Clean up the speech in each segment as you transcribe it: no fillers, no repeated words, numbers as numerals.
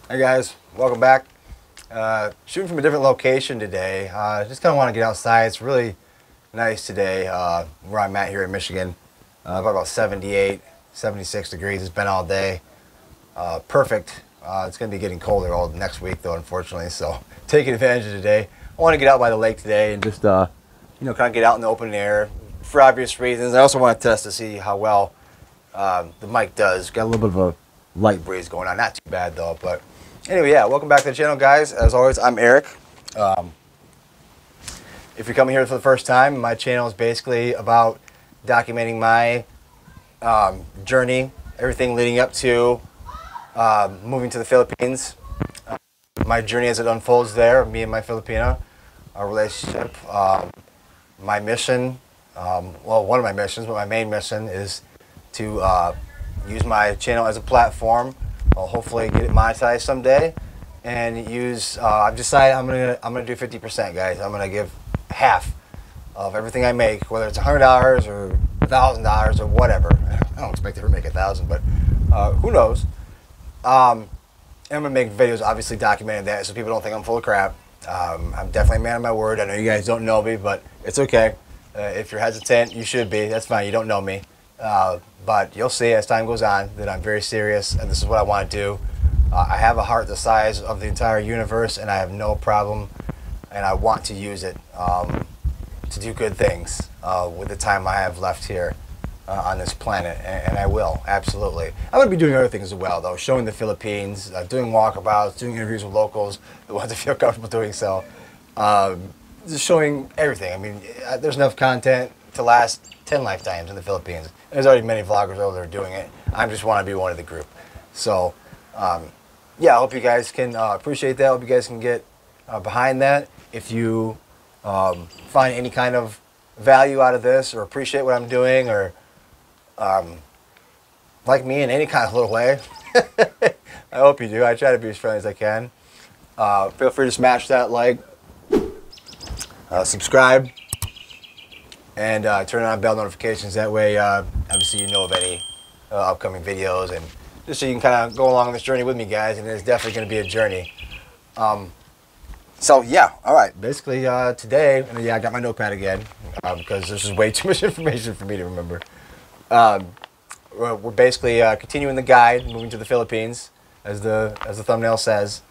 Hey guys, welcome back. Shooting from a different location today. Just kind of want to get outside. It's really nice today where I'm at here in Michigan. About 78, 76 degrees. It's been all day. Perfect. It's going to be getting colder all next week though, unfortunately. So taking advantage of today. I want to get out by the lake today and just kind of get out in the open air for obvious reasons. I also want to test to see how well the mic does. Got a little bit of a light breeze going on. Not too bad though, but anyway, yeah, welcome back to the channel, guys. As always, I'm Eric. If you're coming here for the first time, my channel is basically about documenting my journey, everything leading up to moving to the Philippines. My journey as it unfolds there, me and my Filipina, our relationship, my mission, well, one of my missions, but my main mission is to use my channel as a platform. I'll hopefully get it monetized someday, and use. I've decided I'm gonna do 50%, guys. I'm gonna give half of everything I make, whether it's $100 or $1,000 or whatever. I don't expect to ever make 1,000, but who knows? And I'm gonna make videos, obviously documenting that, so people don't think I'm full of crap. I'm definitely a man of my word. I know you guys don't know me, but it's okay. If you're hesitant, you should be. That's fine. You don't know me. But you'll see as time goes on that I'm very serious and this is what I want to do. I have a heart the size of the entire universe and I have no problem, and I want to use it to do good things with the time I have left here on this planet, and I will, absolutely. I'm going to be doing other things as well though, showing the Philippines, doing walkabouts, doing interviews with locals, the ones that feel comfortable doing so. Just showing everything. I mean, there's enough content to last 10 lifetimes in the Philippines. There's already many vloggers over there doing it. I just want to be one of the group. So, yeah, I hope you guys can appreciate that. I hope you guys can get behind that. If you find any kind of value out of this or appreciate what I'm doing or like me in any kind of little way, I hope you do. I try to be as friendly as I can. Feel free to smash that like, subscribe, and turn on bell notifications. That way, obviously, you know of any upcoming videos, and just so you can kind of go along this journey with me, guys. And it's definitely going to be a journey. So yeah, all right. Basically, today, and yeah, I got my notepad again because this is way too much information for me to remember. We're basically continuing the guide, moving to the Philippines, as the thumbnail says,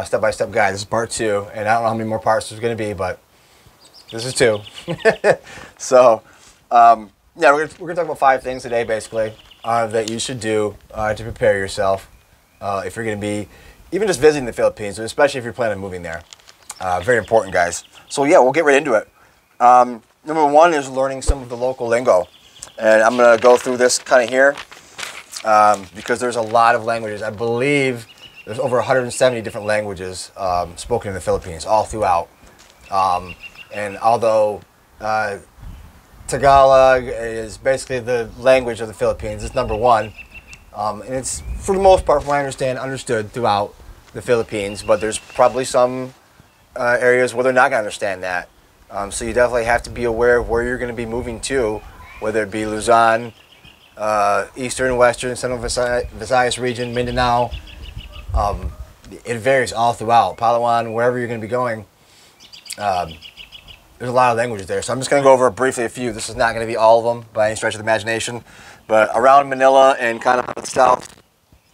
step-by-step guide. This is part 2, and I don't know how many more parts there's going to be, but this is 2. So, yeah, we're gonna talk about 5 things today, basically, that you should do to prepare yourself if you're gonna be even just visiting the Philippines, especially if you're planning on moving there. Very important, guys. So yeah, we'll get right into it. Number 1 is learning some of the local lingo, and I'm gonna go through this kind of here because there's a lot of languages. I believe there's over 170 different languages spoken in the Philippines, all throughout. And although Tagalog is basically the language of the Philippines, it's number 1. And it's, for the most part, from what I understand, understood throughout the Philippines. But there's probably some areas where they're not going to understand that. So you definitely have to be aware of where you're going to be moving to, whether it be Luzon, Eastern, Western, Central Visayas region, Mindanao. It varies all throughout. Palawan, wherever you're going to be going. There's a lot of languages there, so I'm just going to go over briefly a few. This is not going to be all of them by any stretch of the imagination, but around Manila and kind of the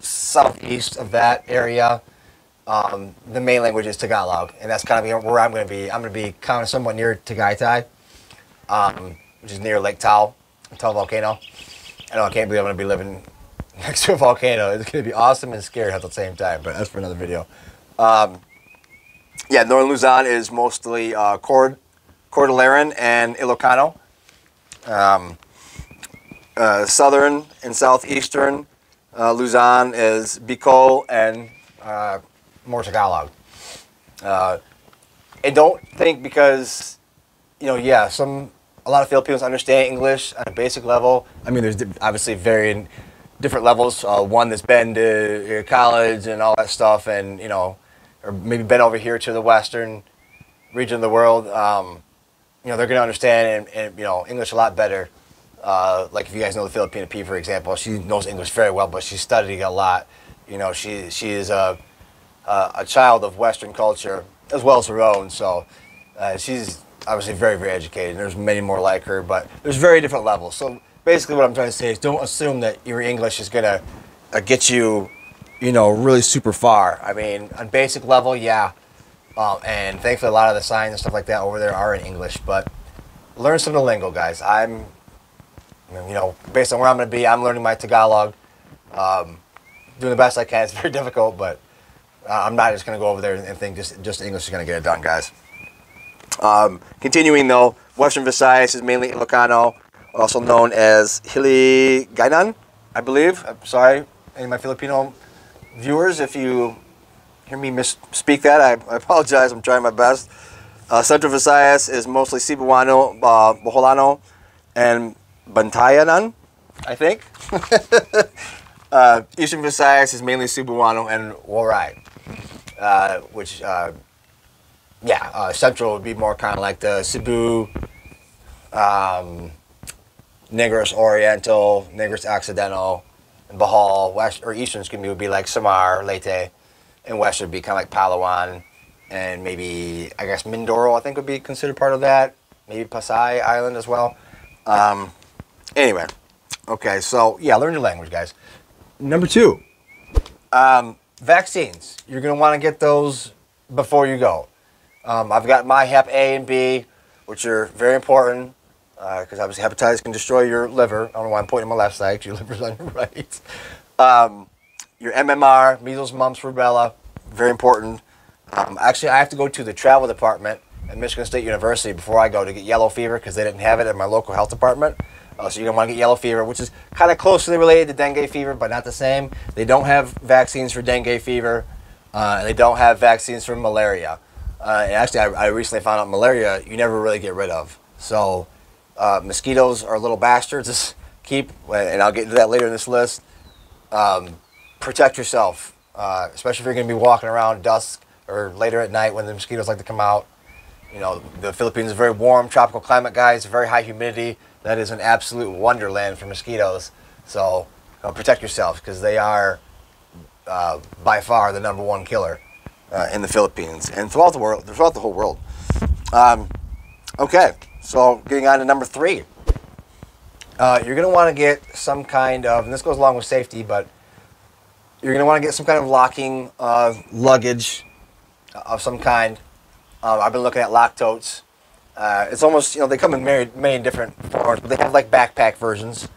southeast of that area, the main language is Tagalog, and that's kind of where I'm going to be. I'm going to be kind of somewhat near Tagaytay, which is near Lake Taal volcano. I know I can't believe I'm going to be living next to a volcano. It's going to be awesome and scary at the same time, but that's for another video. Yeah, Northern Luzon is mostly Cordilleran and Ilocano. Southern and southeastern Luzon is Bicol and more Tagalog. And don't think because, yeah, a lot of Filipinos understand English at a basic level. I mean, there's obviously varying different levels. One that's been to college and all that stuff, and or maybe been over here to the western region of the world. They're going to understand and English a lot better. Like if you guys know the Filipino P, for example, she knows English very well, but she's studying a lot. She is a child of Western culture as well as her own. So she's obviously very, very educated. There's many more like her, but there's very different levels. So basically what I'm trying to say is don't assume that your English is going to get you, really super far. I mean, on basic level, yeah. And thankfully a lot of the signs and stuff like that over there are in English, but learn some of the lingo, guys. Based on where I'm going to be, I'm learning my Tagalog. Doing the best I can. It's very difficult, but I'm not just going to go over there and think just English is going to get it done, guys. Continuing though, Western Visayas is mainly Ilocano, also known as Hiligaynon, I believe. I'm sorry, any of my Filipino viewers, if you hear me misspeak that, I apologize. I'm trying my best. Central Visayas is mostly Cebuano, Boholano, and Bantayanan, I think. Eastern Visayas is mainly Cebuano and Waray, which, Central would be more kind of like the Cebu, Negros Oriental, Negros Occidental, and Bohol. West, or Eastern's would be like Samar, Leyte, and West would be kind of like Palawan, and maybe, I guess, Mindoro, I think, would be considered part of that. Maybe Pasay Island as well. Anyway, okay, so, yeah, learn your language, guys. Number 2, vaccines. You're going to want to get those before you go. I've got my Hep A and B, which are very important, because obviously hepatitis can destroy your liver. I don't know why I'm pointing my left side, 'cause your liver's on your right. Your MMR, measles, mumps, rubella, very important. Actually, I have to go to the travel department at Michigan State University before I go to get yellow fever, because they didn't have it at my local health department. So you're going to want to get yellow fever, which is kind of closely related to dengue fever, but not the same. They don't have vaccines for dengue fever. And they don't have vaccines for malaria. And actually, I recently found out malaria you never really get rid of. So mosquitoes are little bastards. Just keep, and I'll get into that later in this list, protect yourself, especially if you're going to be walking around dusk or later at night when the mosquitoes like to come out. The Philippines is a very warm, tropical climate, guys. Very high humidity. That is an absolute wonderland for mosquitoes. So protect yourselves, because they are by far the #1 killer in the Philippines and throughout the world, throughout the whole world. Okay, so getting on to number 3. You're going to want to get some kind of, and this goes along with safety, but you're going to want to get some kind of locking luggage of some kind. I've been looking at lock totes. It's almost, they come in many different forms, but they have like backpack versions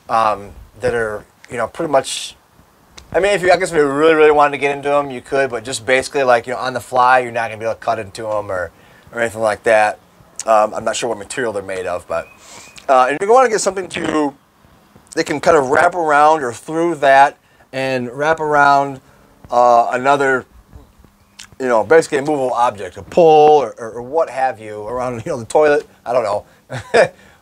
that are, pretty much, I mean, if you really, really wanted to get into them, you could, but just basically like, on the fly, you're not going to be able to cut into them or anything like that. I'm not sure what material they're made of, but, and you're going to want to get something they can kind of wrap around or through that and wrap around another, basically a movable object, a pole or what have you around, the toilet. I don't know.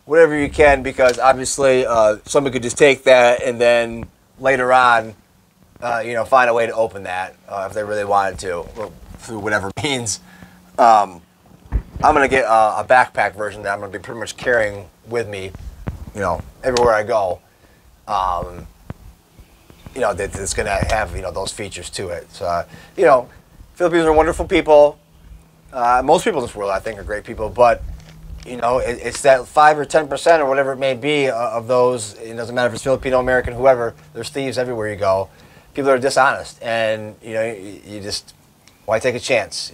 Whatever you can, because obviously somebody could just take that and then later on, find a way to open that if they really wanted to, or through whatever means. I'm going to get a backpack version that I'm going to be pretty much carrying with me, everywhere I go. That's going to have, those features to it. So, Filipinos are wonderful people. Most people in this world, I think, are great people. But, it's that 5 or 10% or whatever it may be of those. It doesn't matter if it's Filipino, American, whoever. There's thieves everywhere you go. People are dishonest. And, you just, why take a chance,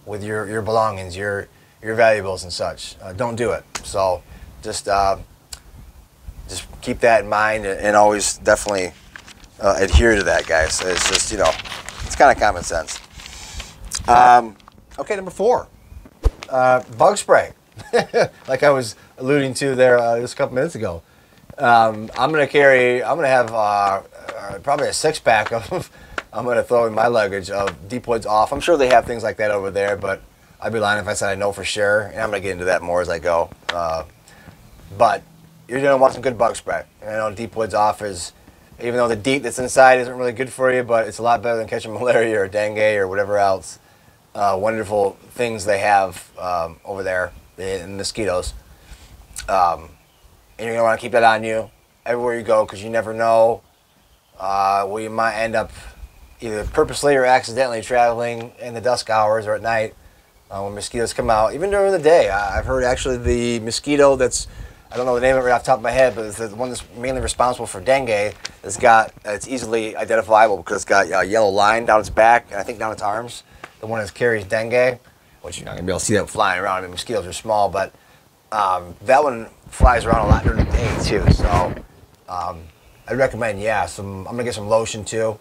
with your belongings, your valuables and such. Don't do it. So just keep that in mind and always definitely adhere to that, guys. It's just, it's kind of common sense. Okay, number 4, bug spray. Like I was alluding to there just a couple minutes ago. I'm going to have probably a 6-pack of, I'm going to throw in my luggage of Depoids Off. I'm sure they have things like that over there, but I'd be lying if I said I know for sure. And I'm going to get into that more as I go. But you're going to want some good bug spray. And I know Depoids Off is, even though the DEET that's inside isn't really good for you, but it's a lot better than catching malaria or dengue or whatever else. Wonderful things they have over there in mosquitoes. And you're going to want to keep that on you everywhere you go, because you never know where you might end up, either purposely or accidentally traveling in the dusk hours or at night when mosquitoes come out. Even during the day, I've heard actually the mosquito that's, I don't know the name of it right off the top of my head, but it's the one that's mainly responsible for dengue. It's easily identifiable because it's got a yellow line down its back and I think down its arms. The one that carries dengue, which you're not going to be able to see that flying around. I mean, mosquitoes are small, but that one flies around a lot during the day too. So I'd recommend, I'm going to get some lotion too,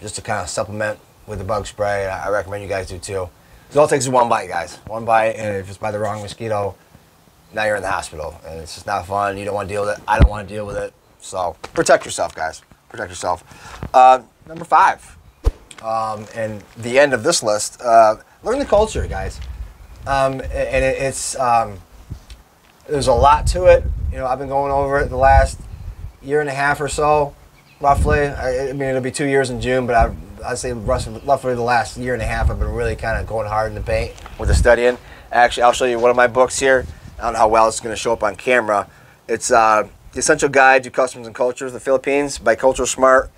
just to kind of supplement with the bug spray. I recommend you guys do too. So all it takes is one bite, guys. One bite, and if it's by the wrong mosquito, now you're in the hospital. And it's just not fun. You don't want to deal with it. I don't want to deal with it. So protect yourself, guys. Protect yourself. Number 5. And the end of this list, learn the culture, guys. It's there's a lot to it. I've been going over it the last year and a half or so, roughly. I mean, it'll be 2 years in June, but I'd say roughly the last year and a half I've been really kind of going hard in the paint with the studying. Actually, I'll show you one of my books here. I don't know how well it's going to show up on camera. It's The Essential Guide to Customs and Cultures of the Philippines by Bicultural Smart.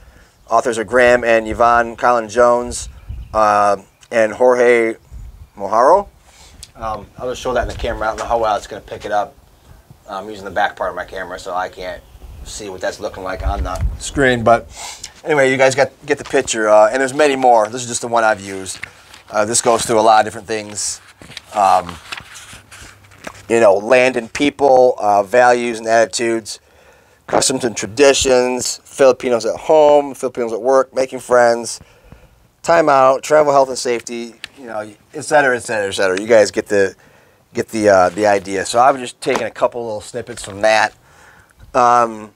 Authors are Graham and Yvonne Collins-Jones and Jorge Mojaro. I'll just show that in the camera. I don't know how well it's going to pick it up. I'm using the back part of my camera, so I can't see what that's looking like on the screen. But anyway, you guys get the picture. And there's many more. This is just the one I've used. This goes through a lot of different things. Land and people, values and attitudes, customs and traditions, Filipinos at home, Filipinos at work, making friends, time out, travel, health and safety, et cetera, et cetera, et cetera. You guys get the idea. So I've just taken a couple little snippets from that. Learn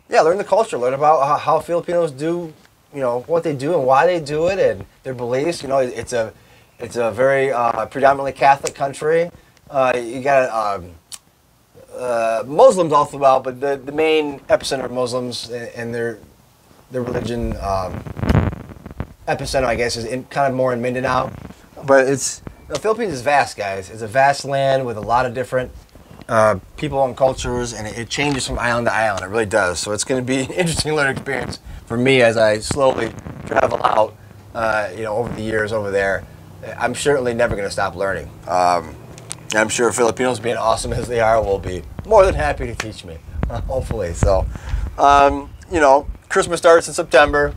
the culture, learn about how Filipinos do, what they do and why they do it and their beliefs. It's a very predominantly Catholic country. You got Muslims all throughout, but the main epicenter of Muslims and their religion epicenter, I guess, is kind of more in Mindanao. But the Philippines is vast, guys. It's a vast land with a lot of different people and cultures, and it changes from island to island. It really does. So it's going to be an interesting learning experience for me as I slowly travel out, over the years over there. I'm certainly never going to stop learning. I'm sure Filipinos, being awesome as they are, will be more than happy to teach me, hopefully. So, Christmas starts in September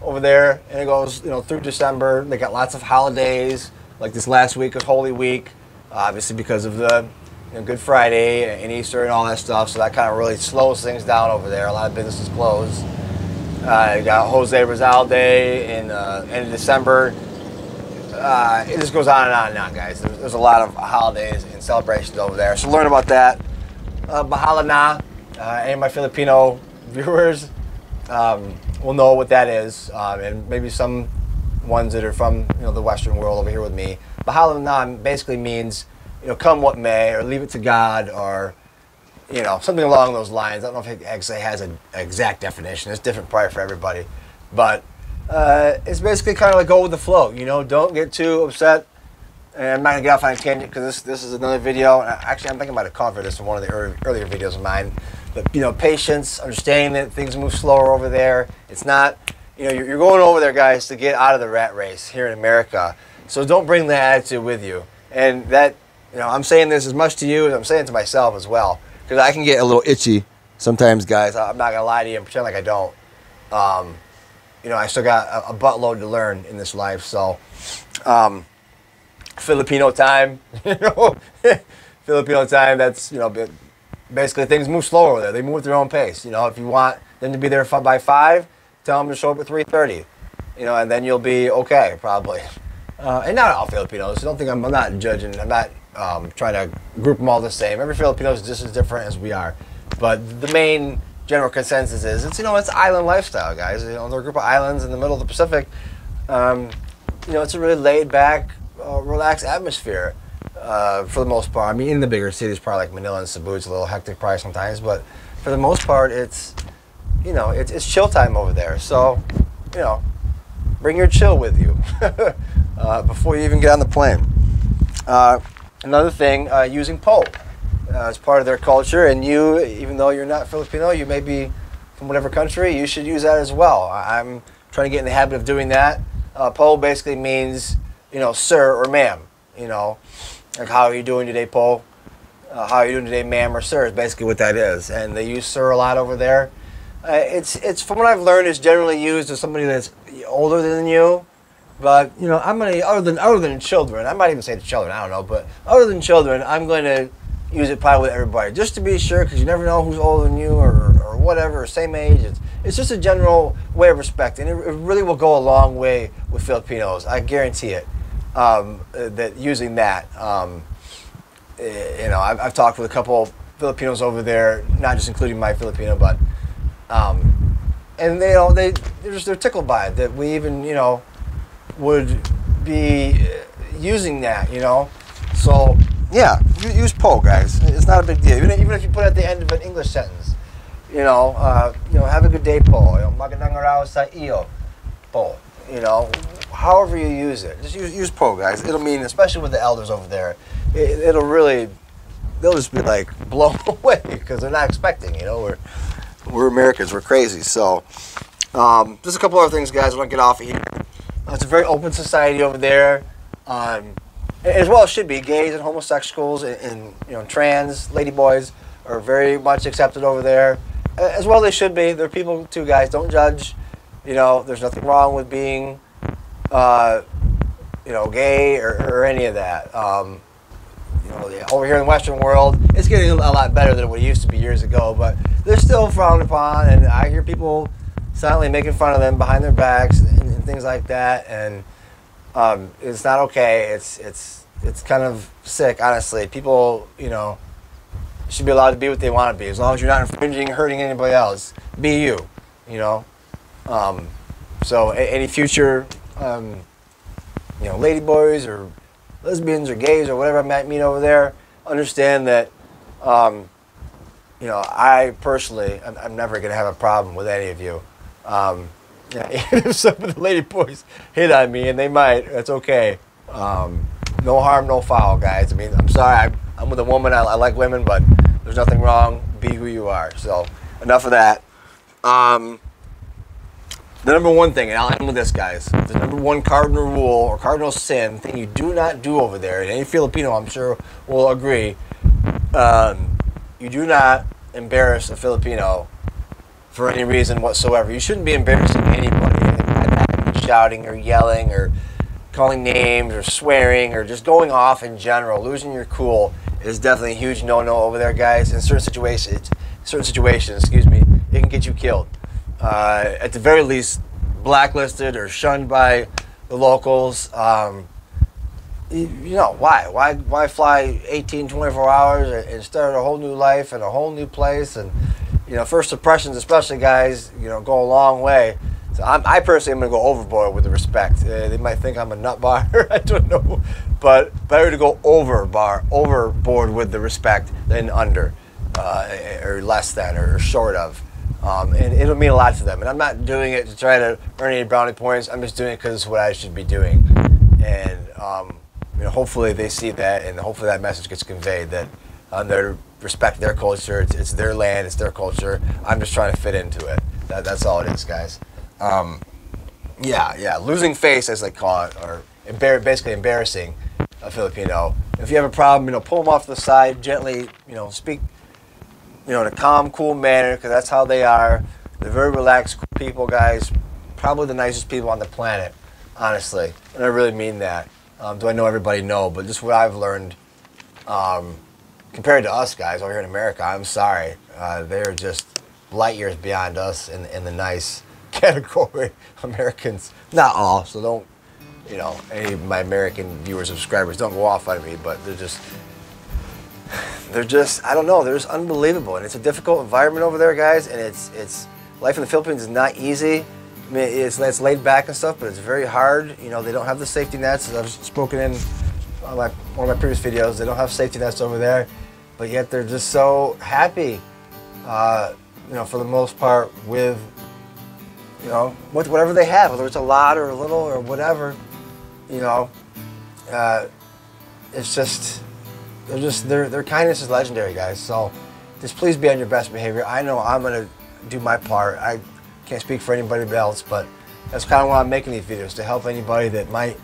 over there, and it goes, through December. They got lots of holidays. Like this last week was Holy Week, obviously because of the Good Friday and Easter and all that stuff. So that kind of really slows things down over there. A lot of businesses close. You got Jose Rizal Day in end of December. It just goes on and on, guys. There's a lot of holidays and celebrations over there. So learn about that. Bahala na. Any of my Filipino viewers will know what that is, and maybe some ones that are from the Western world over here with me. Bahala na basically means come what may, or leave it to God, or something along those lines. I don't know if it actually has an exact definition. It's different probably for everybody, but it's basically kind of like go with the flow. Don't get too upset. And I'm not gonna get off on a tangent because this is another video. Actually, I'm thinking about a cover this in one of the earlier videos of mine. But patience, understanding that things move slower over there. It's not, you're going over there, guys, to get out of the rat race here in America. So don't bring that attitude with you. And that, I'm saying this as much to you as I'm saying to myself as well, because I can get a little itchy sometimes, guys. I'm not gonna lie to you and pretend like I don't. I still got a buttload to learn in this life. So, Filipino time, Filipino time. That's basically things move slower over there. They move at their own pace. If you want them to be there by 5, tell them to show up at 3:30. And then you'll be okay probably. And not all Filipinos. Don't think I'm not judging. I'm not trying to group them all the same. Every Filipino is just as different as we are. But the main general consensus is it's island lifestyle, guys. They're a group of islands in the middle of the Pacific. It's a really laid back, relaxed atmosphere for the most part. I mean, in the bigger cities, probably like Manila and Cebu, it's a little hectic probably sometimes, but for the most part, it's chill time over there. So, bring your chill with you before you even get on the plane. Another thing, using po. As part of their culture, and even though you're not Filipino, you may be from whatever country, you should use that as well. I'm trying to get in the habit of doing that. Po basically means, you know, sir or ma'am. You know, like, how are you doing today, Po? How are you doing today, ma'am or sir? Is basically what that is. And they use sir a lot over there. It's from what I've learned, it's generally used as somebody that's older than you. But, you know, I'm gonna, other than children, I might even say to children, I don't know, but other than children, I'm going to use it probably with everybody, just to be sure, because you never know who's older than you or whatever, or same age. It's just a general way of respect, and it really will go a long way with Filipinos. I guarantee it. That using that, you know, I've talked with a couple of Filipinos over there, not just including my Filipino, but and they, you know, they're tickled by it that we even, you know, would be using that, you know. So yeah, use po, guys. It's not a big deal. Even if you put it at the end of an English sentence, you know, have a good day, po. You know, magandang araw sa iyo, po. You know, however you use it, just use po, guys. It'll mean, especially with the elders over there, it'll really, they'll just be like blown away because they're not expecting. You know, we're Americans, we're crazy. So just a couple other things, guys. I want to get off of here. It's a very open society over there, as well as should be. Gays and homosexuals and you know, trans ladyboys are very much accepted over there, as well they should be. They're people too, guys. Don't judge. You know, there's nothing wrong with being, you know, gay or any of that. You know, over here in the Western world, it's getting a lot better than what it used to be years ago, but they're still frowned upon, and I hear people silently making fun of them behind their backs and things like that, and it's not okay. It's kind of sick, honestly. People, you know, should be allowed to be what they want to be, as long as you're not infringing, hurting anybody else. Be you, you know. So any future, you know, ladyboys or lesbians or gays or whatever I might meet over there, understand that, you know, I personally, I'm never going to have a problem with any of you. Yeah, even if some of the ladyboys hit on me, and they might, that's okay. No harm, no foul, guys. I mean, I'm sorry, I'm with a woman, I like women, but there's nothing wrong. Be who you are. So enough of that. The number one thing, and I'll end with this, guys. The number one cardinal rule or cardinal sin, thing you do not do over there, and any Filipino, I'm sure, will agree, you do not embarrass a Filipino for any reason whatsoever. You shouldn't be embarrassing anybody by that, shouting or yelling or calling names or swearing or just going off in general. Losing your cool is definitely a huge no-no over there, guys. In certain situations, excuse me, it can get you killed. At the very least, blacklisted or shunned by the locals. You know, why fly 18, 24 hours and start a whole new life in a whole new place? And, you know, first impressions, especially, guys, you know, go a long way. So I personally am going to go overboard with the respect. They might think I'm a nut bar, I don't know. But better to go overboard with the respect than under, or less than, or short of. And it'll mean a lot to them. And I'm not doing it to try to earn any brownie points. I'm just doing it because it's what I should be doing. And you know, hopefully they see that, and hopefully that message gets conveyed that they respect their culture. It's their land. It's their culture. I'm just trying to fit into it. That's all it is, guys. Yeah. Losing face, as they call it, or basically embarrassing a Filipino. If you have a problem, you know, pull them off to the side, gently, you know, speak, you know, in a calm, cool manner, because that's how they are. They're very relaxed, cool people, guys. Probably the nicest people on the planet, honestly. And I really mean that. Do I know everybody? No, but just what I've learned, compared to us guys over here in America, I'm sorry. They're just light years beyond us in the nice category. Americans, not all, so don't, you know, any of my American viewers, subscribers, don't go off on me, but they're just, I don't know, they're just unbelievable. And it's a difficult environment over there, guys, and it's life in the Philippines is not easy. I mean, it's laid back and stuff, but it's very hard. You know, they don't have the safety nets, as I've spoken in one of my previous videos. They don't have safety nets over there, but yet they're just so happy, you know, for the most part, with, you know, whatever they have, whether it's a lot or a little or whatever, you know. It's just, their kindness is legendary, guys. So just please be on your best behavior. I know I'm gonna do my part. I can't speak for anybody else, but That's kind of why I'm making these videos, to help anybody that might,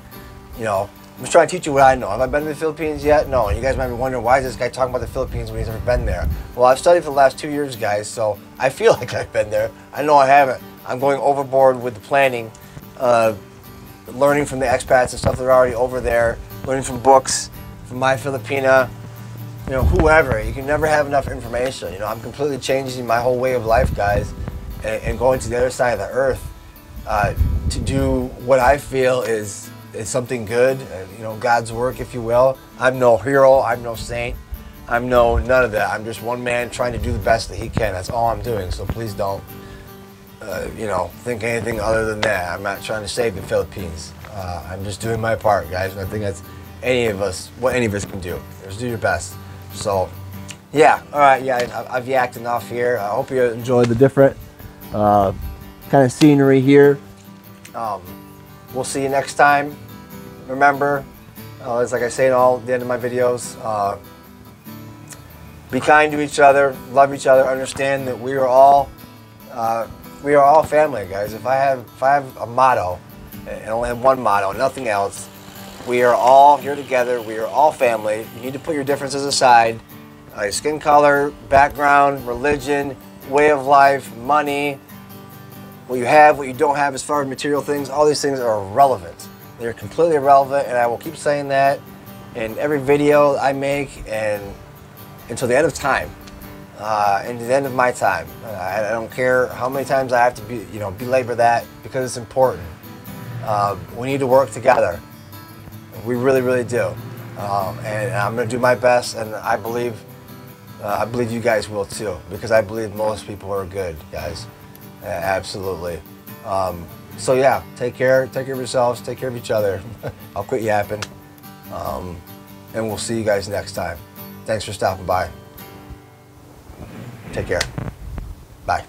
you know, I'm just trying to teach you what I know. Have I been to the Philippines yet? No. And you guys might be wondering, why is this guy talking about the Philippines when he's never been there? Well, I've studied for the last 2 years, guys, so I feel like I've been there. I know I haven't. I'm going overboard with the planning, learning from the expats and stuff that are already over there, learning from books, from My Filipina, you know, whoever. You can never have enough information. You know, I'm completely changing my whole way of life, guys, and going to the other side of the earth to do what I feel is something good, you know, God's work, if you will. I'm no hero, I'm no saint, I'm none of that. I'm just one man trying to do the best that he can. That's all I'm doing, so please don't, you know, think anything other than that. I'm not trying to save the Philippines. I'm just doing my part, guys, and I think that's what any of us can do. Just do your best. So, yeah, all right, yeah, I've yacked enough here. I hope you enjoyed the different kind of scenery here. We'll see you next time. Remember, it's like I say at the end of my videos, be kind to each other, love each other, understand that we are all family, guys. If I have a motto, and only have one motto, nothing else, we are all here together. We are all family. You need to put your differences aside. Your skin color, background, religion, way of life, money, what you have, what you don't have as far as material things, all these things are irrelevant. They're completely irrelevant, and I will keep saying that in every video I make and until the end of time, and the end of my time. I don't care how many times I have to belabor that, because it's important. We need to work together. We really, really do. And I'm going to do my best, and I believe you guys will too, because I believe most people are good, guys. Absolutely. So yeah, take care of yourselves, take care of each other. I'll quit yapping. And we'll see you guys next time. Thanks for stopping by. Take care. Bye.